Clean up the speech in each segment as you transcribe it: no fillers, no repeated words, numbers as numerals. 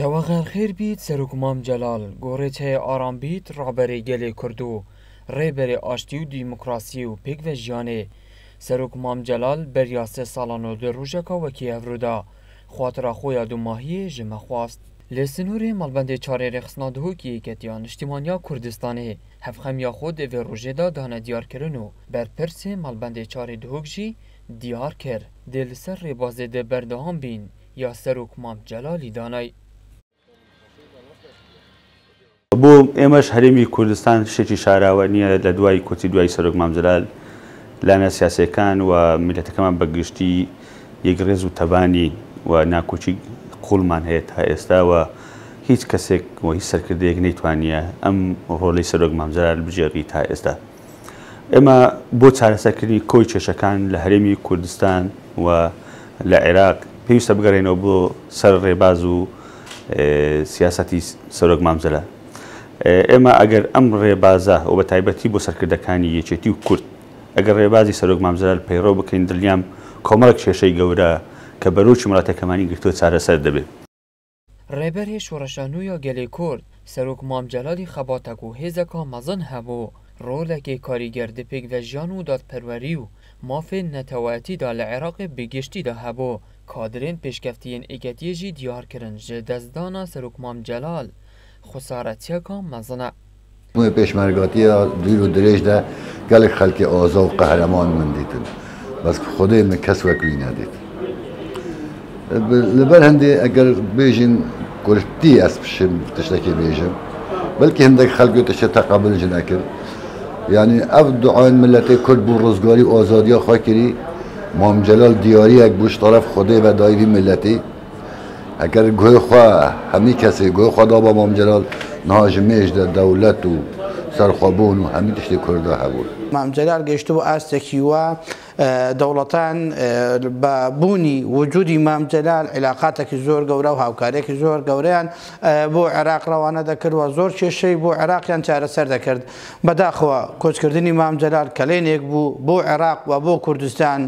توغل خیر بید سروک مام جلال گوره آرام بید رابری گلی کردو ریبری آشتی و دیموکراسی و پیک و جیانه سروک مام جلال بریاسه سالانو در روژکا وکی افرودا خواترا خویا دو ماهی جمع خواست لسنوری مالبند چاره رخصنا دهو که کتیان اشتیمانیا کردستانه هفخمیا خود و روژه دا دانه دیار کرنو بر پرس مالبند چاره دهوک جی دیار کر دل سر ریبازه ده بردهان بین یا سروک مام جلالی دانای بۆ ئێمەش هەرێمی کوردستان شتێکی شاراوە نییە لە دوای کۆچی دوای سەرۆک مام جەلال لاەنە سیاسەکان و میلەتەکەمان بەگشتی یەکڕێز و تەبانی و ناکۆچی قوڵمان هەیە تا ئێستا و هیچ کەسێک و هیچ سەرکردەیەک نەیتوانیە ئەم ڕۆڵەی سەرۆک مام جەلال بژێڕی تا ئێستا. ئێمە بۆ چارەسەرکردنی کۆی کێشەکان لە هەرێمی کوردستان و لە عێراق پێویستە بگەڕێنەوە بۆ سەر ڕێباز و سیاسەتی سەرۆک مام جەلال. ئێمە ئەگەر ئەم ڕێبازە و بە تایبەتی بۆ سەرکردەکانی یەکێتی و کورد ئەگەر ڕێبازی سەرۆک مام جەلال پەیڕەو بکەین دڵنیام کۆمەڵێک کێشەی گەورە کە بەرەوچی وڵاتەکەمانی گرتووە چارەسەر دەبێت. ڕێبەری شۆڕەشانوویە گەلێ کورد سەرۆک مام جەلالی خەباتەک و هێزەکە مەزن هەبوو ڕۆلێکی کاریگەر دپێک و ژیان و دادپەروەری و مافێ نەتەوایەتیدا لە عێراقی بگشتیدا هەبوو کادرێن پێشکەفتیین ئێکەتیەژی دیارکردن ji دەستدانا سەرۆک مام جەلال خسارەتیەکە مەزنە. پێشمەرگاتیە دوور و درێژدا gelek xelkê aza û qehreman min dîtin bes xwedê min kes wek wî nedît. Li ber hindê eger bêjin kurtî ez pişim tiştekê bêjim belkî hindek xelkê tiştê teqebil jî nekir. Yani ev duayên milletê Kurd bû rizgarî û azadiya xwe kirî Mam Celal diyariyek bû ji taraf Xwedê ve dayî vî milletê eger guhê xwe hemî kesê guhê xwe da ba Mam Celal niha ji mêj de dewlet û serxwebûn û hemî tiştê Kurda hebûn. Mam Celal گەیشتبوو ئاستێکی وە دەوڵەتان بە بوونی وجودی مام جەلال علاقاتێکی زۆر گەورە و هاوکارێکی زۆر گەورەیان بۆ عێراق ڕەوانە دەکردوە زۆر کێشەی بۆ عێراقیان چارەسەر دەکرد. بەداخەوە کۆچکردنی مام جەلال کەلێنێک بوو بۆ عێراق و بۆ کوردستان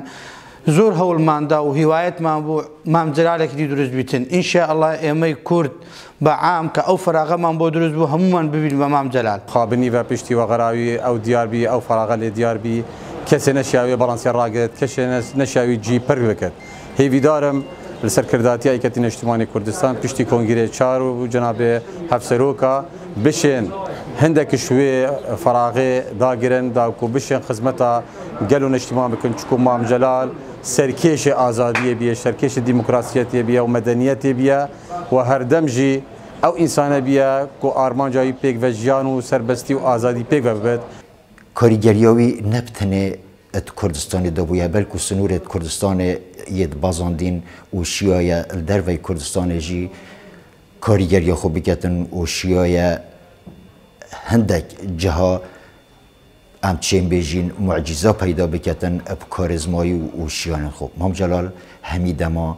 زۆر هەوڵماندا و هیوایەتمان بۆ مام جەلالێکی دروست بیتن. ئینشاءالله ئێمەی کورد بە عام کە ئەو فراغەمان بۆ دروست بوو هەمومان ببین بە مام جەلال. خابنی و پشتی وەغەراوی ئەو دیاربی ئەو فراغە لێ دیاربی کەسێ نەشیاوی بەڵانسی ڕاگرێت کەسێ نەشیاوی جی پەر بکرد. هێویدارم لەسەر کرداتی یەکەتی نیشتیمانی کوردستان پشتی کۆنگرێ چار و جەنابێ هەفسەرۆکە بشێن هەندێکی شوێ فراغێ داگرن داکو بشێن خزمەتە گەل و نیشتیمان بکەن چکو مام جەلال سەرکێشی ئازادیە بیە سەرکێشی دیموکراسیەتێ بیە و مەدەنیەتێ بیە و هەردەم ژی ئەو ئینسانە بیە کۆ ئارمانجاوی پێک بە ژیان و سەربەستی و ئازادی پێک ببێت. کاریگەریاوی نەبتنێ ات کوردستانی دەبووە بەلکو سنوورێت کوردستانی یەت بازاندین و شیایە دەرڤەی کوردستانی ژی کاریگەریە خۆ بکەتن و شیایە هەندێک جەها ئەم چێن بێژین معجیزە پەیدا بکەتن ئەب کارزمایی و شیانە خۆ. مام جەلال هەمی دەما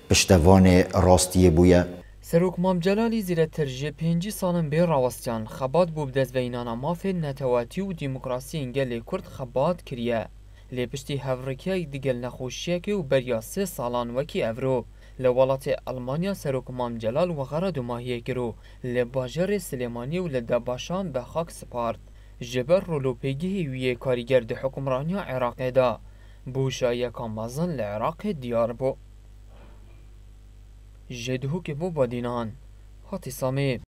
پشتەوانێ ڕاستیە بووە. سەرۆک مام جەلالی زیرەتر ji 5 ساڵن bê rawestiyan xebat bû bi destveynana mafên netewatî û dîmokrasiyên gelê Kurd xebat kiriye. Lê piştî hevrekiyek digel nexweşiyekê û beriya 3 salan wekî evro li welatê Almanya Serok Mam Celal wexera dumahiyê kiro li bajarê Silêmaniyê û li Debaşan bi xak spart. Ji ber rolopêgihê wî yê karîger di hukmraniya Iraqê da bûşayeka mezin li Iraqê diyar bû. Ji dihûkê bû badînan hatî Samê